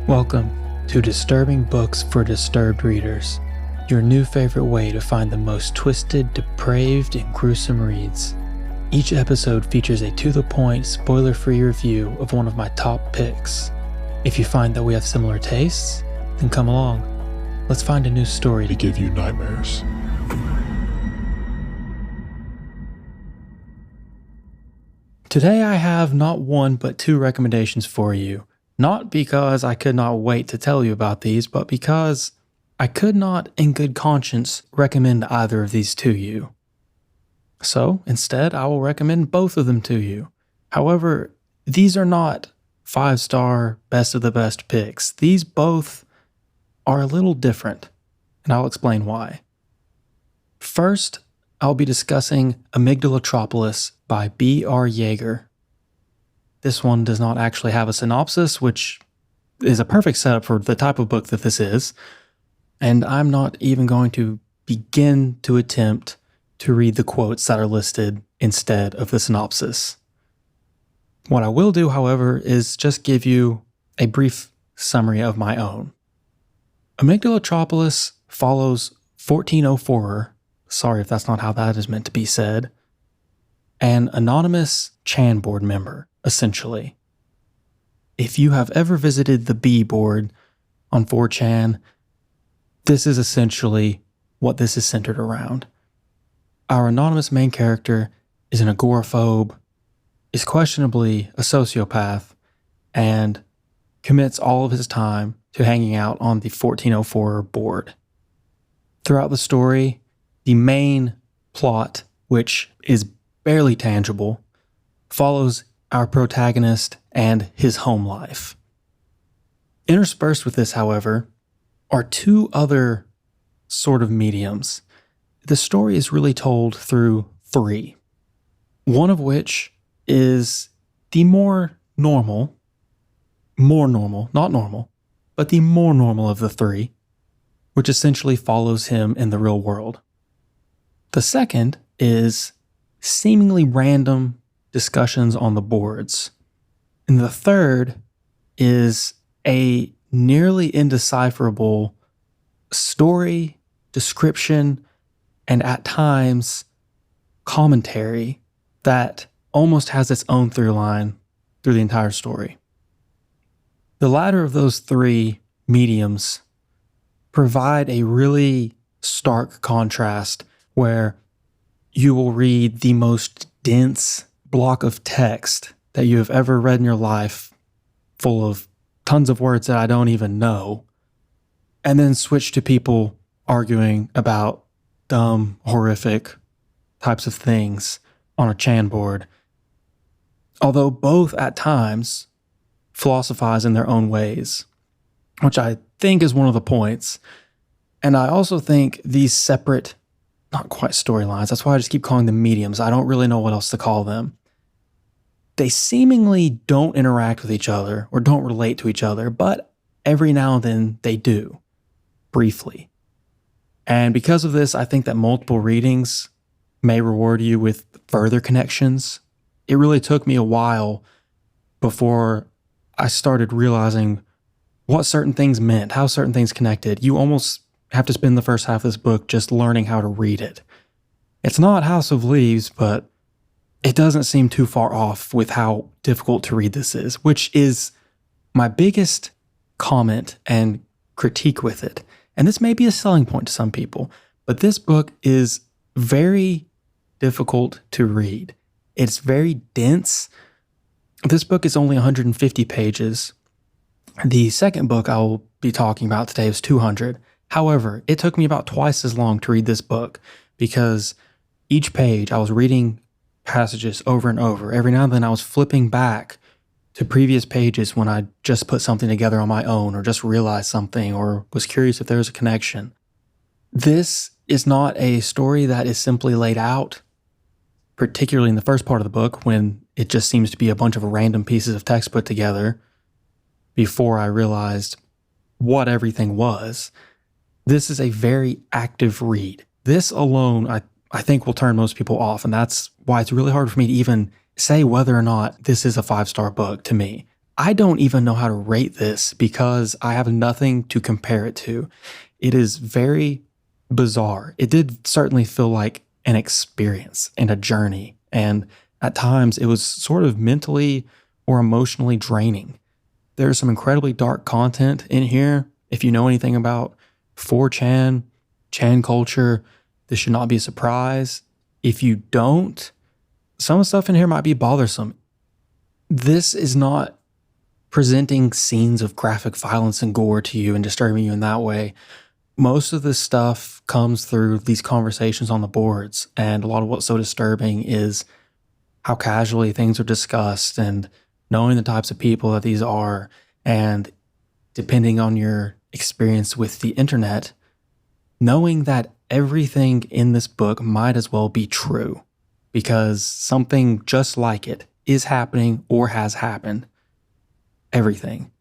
Welcome to Disturbing Books for Disturbed Readers, your new favorite way to find the most twisted, depraved, and gruesome reads. Each episode features a to-the-point, spoiler-free review of one of my top picks. If you find that we have similar tastes, then come along. Let's find a new story to give you nightmares. Today I have not one but two recommendations for you. Not because I could not wait to tell you about these, but because I could not in good conscience recommend either of these to you. So instead, I will recommend both of them to you. However, these are not 5-star best of the best picks. These both are a little different, and I'll explain why. First, I'll be discussing Amygdalatropolis by B.R. Yeager. This one does not actually have a synopsis, which is a perfect setup for the type of book that this is, and I'm not even going to begin to attempt to read the quotes that are listed instead of the synopsis. What I will do, however, is just give you a brief summary of my own. Amygdalatropolis follows 1404, sorry if that's not how that is meant to be said, an anonymous Chan board member, essentially. If you have ever visited the B board on 4chan, this is essentially what this is centered around. Our anonymous main character is an agoraphobe, is questionably a sociopath, and commits all of his time to hanging out on the 1404 board. Throughout the story, the main plot, which is barely tangible, follows our protagonist and his home life. Interspersed with this, however, are two other sort of mediums. The story is really told through three, one of which is the more normal, not normal, but the more normal of the three, which essentially follows him in the real world. The second is seemingly random discussions on the boards. And the third is a nearly indecipherable story, description, and at times commentary that almost has its own through line through the entire story. The latter of those three mediums provide a really stark contrast where you will read the most dense block of text that you have ever read in your life, full of tons of words that I don't even know, and then switch to people arguing about dumb, horrific types of things on a Chan board. Although both at times philosophize in their own ways, which I think is one of the points. And I also think these separate, not quite storylines, that's why I just keep calling them mediums. I don't really know what else to call them. They seemingly don't interact with each other or don't relate to each other, but every now and then they do, briefly. And because of this, I think that multiple readings may reward you with further connections. It really took me a while before I started realizing what certain things meant, how certain things connected. You almost have to spend the first half of this book just learning how to read it. It's not House of Leaves, but it doesn't seem too far off with how difficult to read this is, which is my biggest comment and critique with it. And this may be a selling point to some people, but this book is very difficult to read. It's very dense. This book is only 150 pages. The second book I will be talking about today is 200. However, it took me about twice as long to read this book because each page I was reading passages over and over. Every now and then I was flipping back to previous pages when I just put something together on my own or just realized something or was curious if there was a connection. This is not a story that is simply laid out, particularly in the first part of the book when it just seems to be a bunch of random pieces of text put together before I realized what everything was. This is a very active read. This alone, I think will turn most people off, and that's why it's really hard for me to even say whether or not this is a 5-star book to me. I don't even know how to rate this because I have nothing to compare it to. It is very bizarre. It did certainly feel like an experience and a journey. And at times it was sort of mentally or emotionally draining. There's some incredibly dark content in here. If you know anything about 4chan, Chan culture, this should not be a surprise. If you don't, some of the stuff in here might be bothersome. This is not presenting scenes of graphic violence and gore to you and disturbing you in that way. Most of this stuff comes through these conversations on the boards, and a lot of what's so disturbing is how casually things are discussed and knowing the types of people that these are, and depending on your experience with the internet, knowing that everything in this book might as well be true because something just like it is happening or has happened. Everything.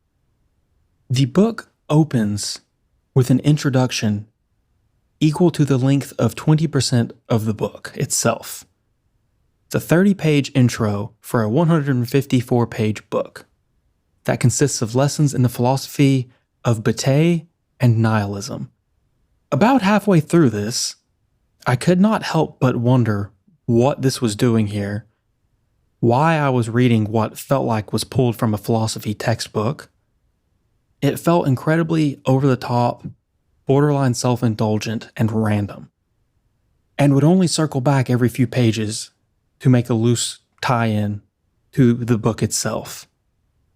The book opens with an introduction equal to the length of 20% of the book itself. It's a 30-page intro for a 154-page book that consists of lessons in the philosophy of Bate and nihilism. About halfway through this, I could not help but wonder what this was doing here, why I was reading what felt like was pulled from a philosophy textbook. It felt incredibly over the top, borderline self-indulgent, and random, and would only circle back every few pages to make a loose tie-in to the book itself.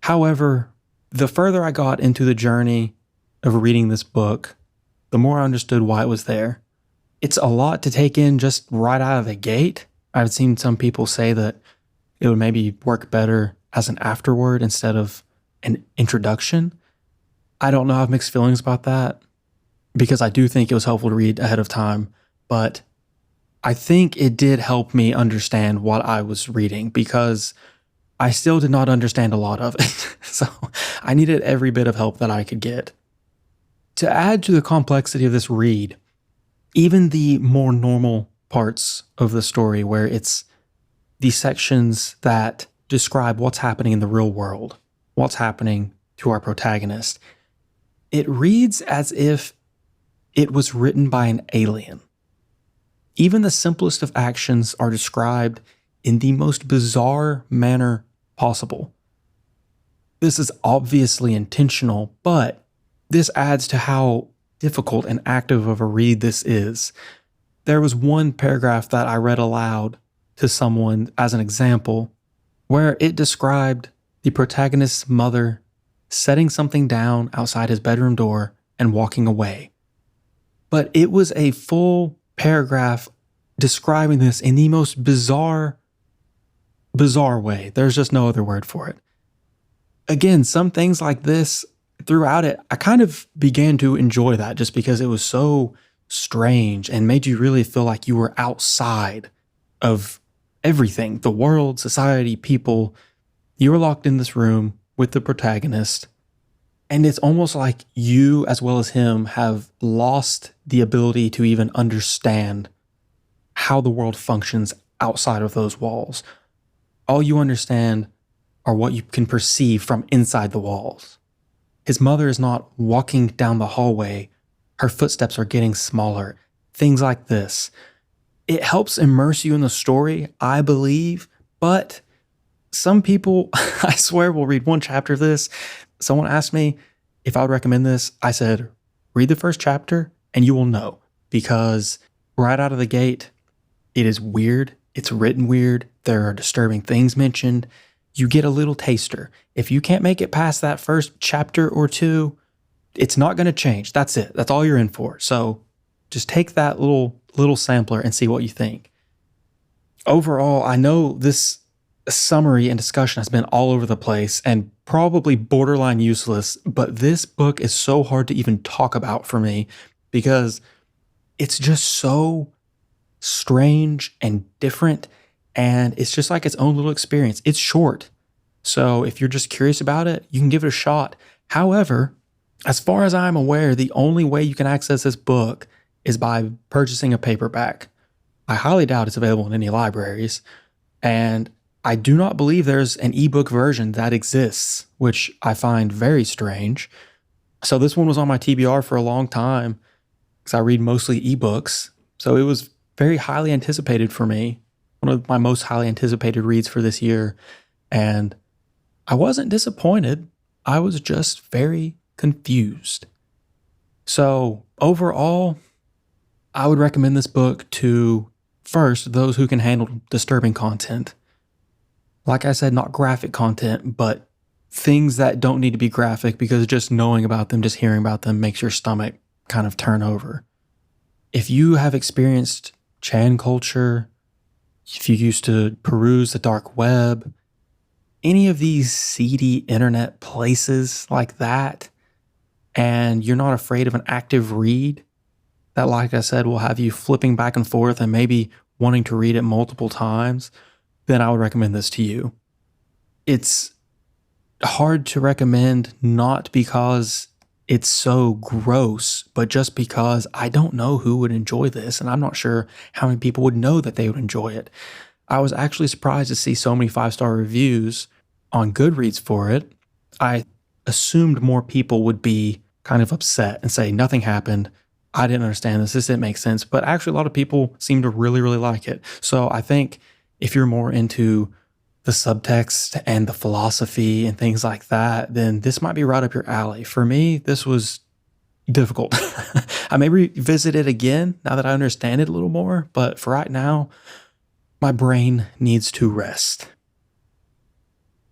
However, the further I got into the journey of reading this book, the more I understood why it was there. It's a lot to take in just right out of the gate. I've seen some people say that it would maybe work better as an afterword instead of an introduction. I don't know. I have mixed feelings about that because I do think it was helpful to read ahead of time, but I think it did help me understand what I was reading because I still did not understand a lot of it. So I needed every bit of help that I could get. To add to the complexity of this read, even the more normal parts of the story where it's the sections that describe what's happening in the real world, what's happening to our protagonist, it reads as if it was written by an alien. Even the simplest of actions are described in the most bizarre manner possible. This is obviously intentional, but this adds to how difficult and active of a read this is. There was one paragraph that I read aloud to someone as an example where it described the protagonist's mother setting something down outside his bedroom door and walking away. But it was a full paragraph describing this in the most bizarre way. There's just no other word for it. Again, some things like this throughout it, I kind of began to enjoy that just because it was so strange and made you really feel like you were outside of everything, the world, society, people. You were locked in this room with the protagonist, and it's almost like you, as well as him, have lost the ability to even understand how the world functions outside of those walls. All you understand are what you can perceive from inside the walls. His mother is not walking down the hallway. Her footsteps are getting smaller. Things like this. It helps immerse you in the story, I believe, but some people, I swear, will read one chapter of this. Someone asked me if I would recommend this. I said, read the first chapter and you will know, because right out of the gate, it is weird. It's written weird. There are disturbing things mentioned. You get a little taster. If you can't make it past that first chapter or two, it's not going to change. That's it. That's all you're in for. So just take that little sampler and see what you think. Overall, I know this summary and discussion has been all over the place and probably borderline useless, but this book is so hard to even talk about for me because it's just so strange and different, and it's just like its own little experience. It's short, so if you're just curious about it, you can give it a shot. However, as far as I'm aware, the only way you can access this book is by purchasing a paperback. I highly doubt it's available in any libraries, and I do not believe there's an ebook version that exists, which I find very strange. So this one was on my TBR for a long time because I read mostly ebooks. So it was very highly anticipated for me, one of my most highly anticipated reads for this year. And I wasn't disappointed. I was just very confused. So overall, I would recommend this book to, first, those who can handle disturbing content. Like I said, not graphic content, but things that don't need to be graphic, because just knowing about them, just hearing about them makes your stomach kind of turn over. If you have experienced Chan culture, if you used to peruse the dark web, any of these seedy internet places like that, and you're not afraid of an active read that, like I said, will have you flipping back and forth and maybe wanting to read it multiple times, then I would recommend this to you. It's hard to recommend, not because it's so gross, but just because I don't know who would enjoy this, and I'm not sure how many people would know that they would enjoy it. I was actually surprised to see so many 5-star reviews on Goodreads for it. I assumed more people would be kind of upset and say, nothing happened, I didn't understand this didn't make sense. But actually, a lot of people seem to really, really like it. So I think if you're more into the subtext and the philosophy and things like that, then this might be right up your alley. For me, this was difficult. I may revisit it again now that I understand it a little more, but for right now, my brain needs to rest.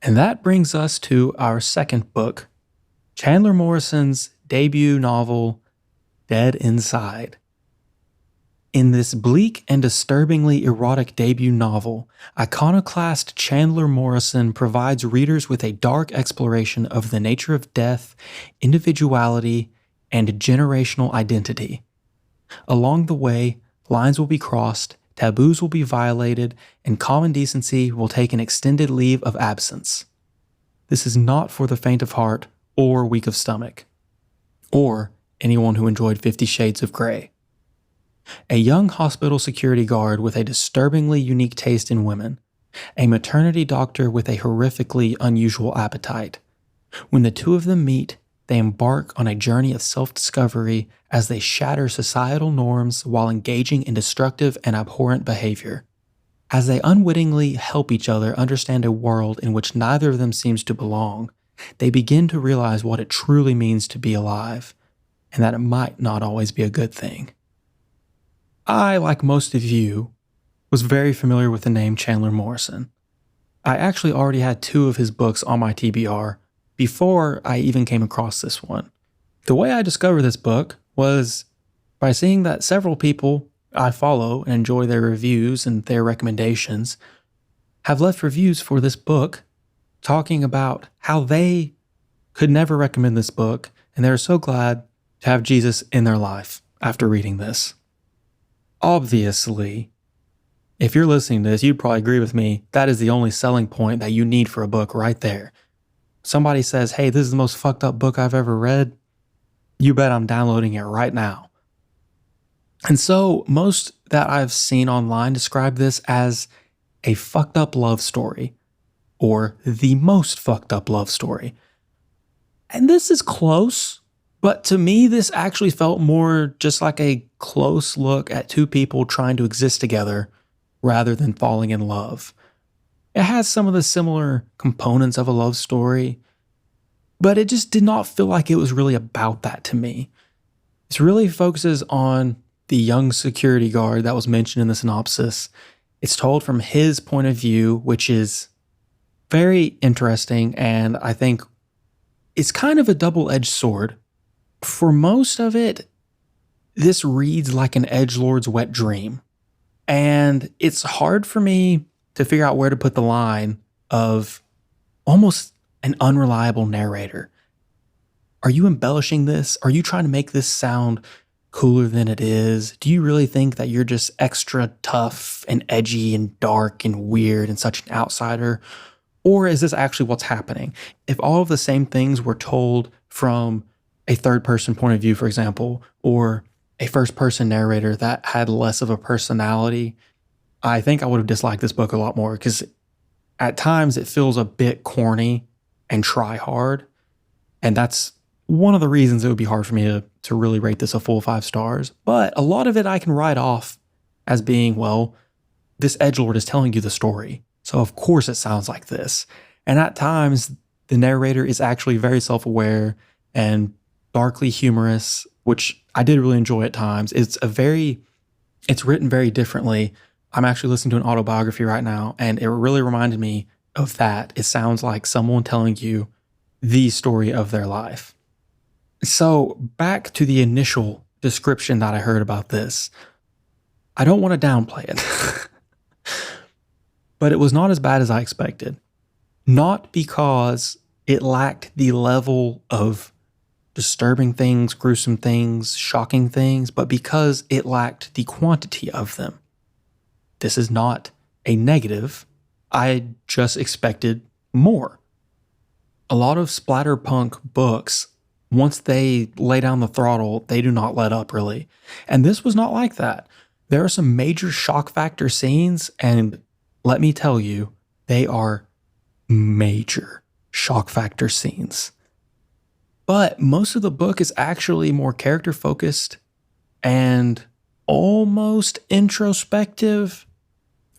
And that brings us to our second book, Chandler Morrison's debut novel, Dead Inside. In this bleak and disturbingly erotic debut novel, iconoclast Chandler Morrison provides readers with a dark exploration of the nature of death, individuality, and generational identity. Along the way, lines will be crossed, taboos will be violated, and common decency will take an extended leave of absence. This is not for the faint of heart or weak of stomach, or anyone who enjoyed 50 Shades of Grey. A young hospital security guard with a disturbingly unique taste in women, a maternity doctor with a horrifically unusual appetite. When the two of them meet, they embark on a journey of self-discovery as they shatter societal norms while engaging in destructive and abhorrent behavior. As they unwittingly help each other understand a world in which neither of them seems to belong, they begin to realize what it truly means to be alive, and that it might not always be a good thing. I, like most of you, was very familiar with the name Chandler Morrison. I actually already had 2 of his books on my TBR before I even came across this one. The way I discovered this book was by seeing that several people I follow and enjoy their reviews and their recommendations have left reviews for this book talking about how they could never recommend this book, and they're so glad to have Jesus in their life after reading this. Obviously, if you're listening to this, you'd probably agree with me, that is the only selling point that you need for a book right there. Somebody says, hey, this is the most fucked up book I've ever read, you bet I'm downloading it right now. And so most that I've seen online describe this as a fucked up love story, or the most fucked up love story. And this is close, but to me, this actually felt more just like a close look at 2 people trying to exist together rather than falling in love. It has some of the similar components of a love story, but it just did not feel like it was really about that to me. It really focuses on the young security guard that was mentioned in the synopsis. It's told from his point of view, which is very interesting, and I think it's kind of a double-edged sword. For most of it, this reads like an edgelord's wet dream, and it's hard for me to figure out where to put the line of almost an unreliable narrator. Are you embellishing this? Are you trying to make this sound cooler than it is? Do you really think that you're just extra tough and edgy and dark and weird and such an outsider? Or is this actually what's happening? If all of the same things were told from a third-person point of view, for example, or a first-person narrator that had less of a personality, I think I would have disliked this book a lot more, because At times it feels a bit corny and try hard. And that's one of the reasons it would be hard for me to really rate this a full 5 stars. But a lot of it I can write off as being, well, this edgelord is telling you the story. So of course it sounds like this. And at times the narrator is actually very self-aware and darkly humorous, which I did really enjoy at times. It's written very differently. I'm actually listening to an autobiography right now, and it really reminded me of that. It sounds like someone telling you the story of their life. So back to the initial description that I heard about this. I don't want to downplay it, but it was not as bad as I expected. Not because it lacked the level of disturbing things, gruesome things, shocking things, but because it lacked the quantity of them. This is not a negative. I just expected more. A lot of splatterpunk books, once they lay down the throttle, they do not let up really. And this was not like that. There are some major shock factor scenes, and let me tell you, they are major shock factor scenes. But most of the book is actually more character focused and almost introspective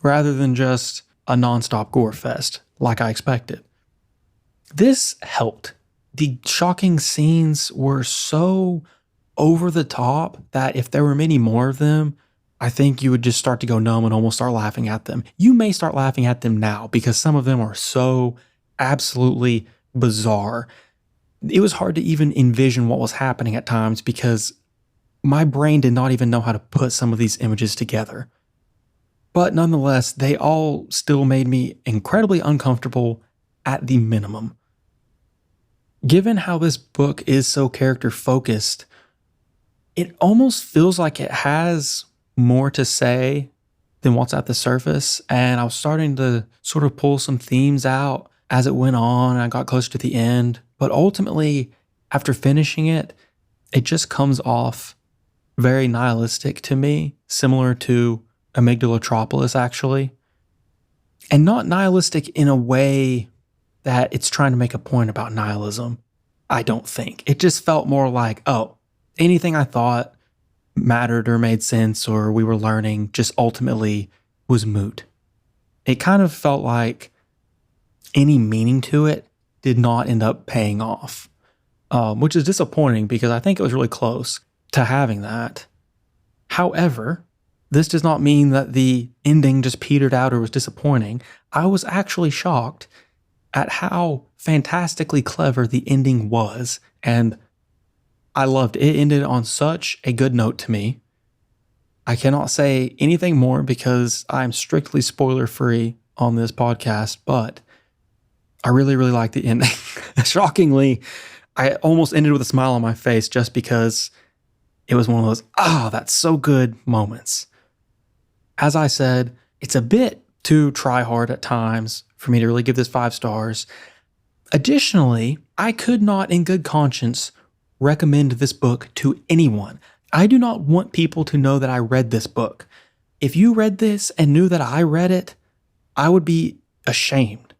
rather than just a nonstop gore fest like I expected. This helped. The shocking scenes were so over the top that if there were many more of them, I think you would just start to go numb and almost start laughing at them. You may start laughing at them now because some of them are so absolutely bizarre. It was hard to even envision what was happening at times because my brain did not even know how to put some of these images together. But nonetheless, they all still made me incredibly uncomfortable at the minimum. Given how this book is so character focused, it almost feels like it has more to say than what's at the surface. And I was starting to sort of pull some themes out as it went on and I got closer to the end. But ultimately, after finishing it, it just comes off very nihilistic to me, similar to Amygdalatropolis, actually. And not nihilistic in a way that it's trying to make a point about nihilism, I don't think. It just felt more like, oh, anything I thought mattered or made sense or we were learning just ultimately was moot. It kind of felt like any meaning to it did not end up paying off, which is disappointing because I think it was really close to having that. However, this does not mean that the ending just petered out or was disappointing. I was actually shocked at how fantastically clever the ending was, and I loved it. It ended on such a good note to me. I cannot say anything more because I'm strictly spoiler-free on this podcast, but I really, really like the ending. Shockingly, I almost ended with a smile on my face just because it was one of those, that's so good moments. As I said, it's a bit too try hard at times for me to really give this 5 stars. Additionally, I could not in good conscience recommend this book to anyone. I do not want people to know that I read this book. If you read this and knew that I read it, I would be ashamed.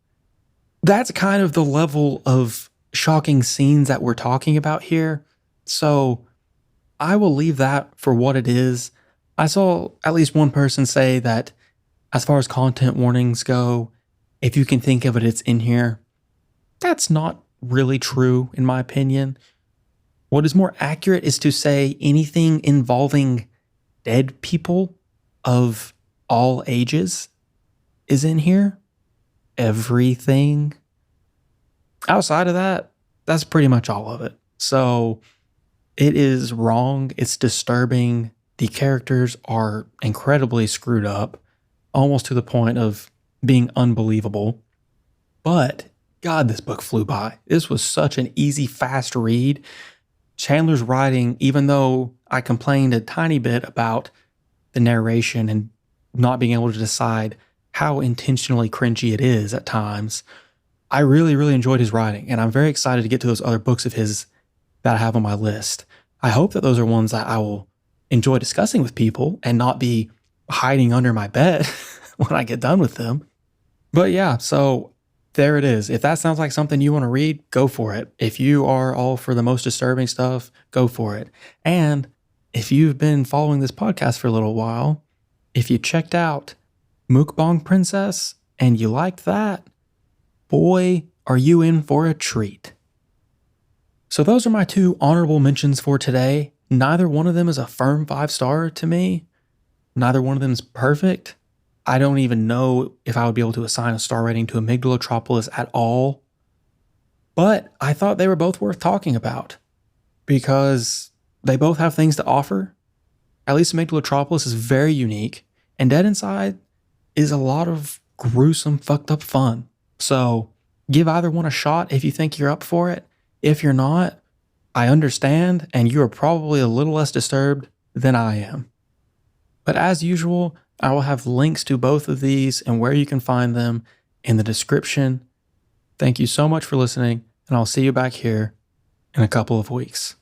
That's kind of the level of shocking scenes that we're talking about here. So I will leave that for what it is. I saw at least one person say that as far as content warnings go, if you can think of it, it's in here. That's not really true, in my opinion. What is more accurate is to say anything involving dead people of all ages is in here. Everything. Outside of that, that's pretty much all of it. So it is wrong. It's disturbing. The characters are incredibly screwed up, almost to the point of being unbelievable. But God, this book flew by. This was such an easy, fast read. Chandler's writing, even though I complained a tiny bit about the narration and not being able to decide how intentionally cringy it is at times, I really, really enjoyed his writing, and I'm very excited to get to those other books of his that I have on my list. I hope that those are ones that I will enjoy discussing with people and not be hiding under my bed when I get done with them. But yeah, so there it is. If that sounds like something you want to read, go for it. If you are all for the most disturbing stuff, go for it. And if you've been following this podcast for a little while, if you checked out Mukbang Princess and you liked that, boy, are you in for a treat. So those are my 2 honorable mentions for today. Neither one of them is a firm 5-star to me. Neither one of them is perfect. I don't even know if I would be able to assign a star rating to Amygdalatropolis at all. But I thought they were both worth talking about because they both have things to offer. At least Amygdalatropolis is very unique, and Dead Inside is a lot of gruesome, fucked up fun. So give either one a shot if you think you're up for it. If you're not, I understand, and you are probably a little less disturbed than I am. But as usual, I will have links to both of these and where you can find them in the description. Thank you so much for listening, and I'll see you back here in a couple of weeks.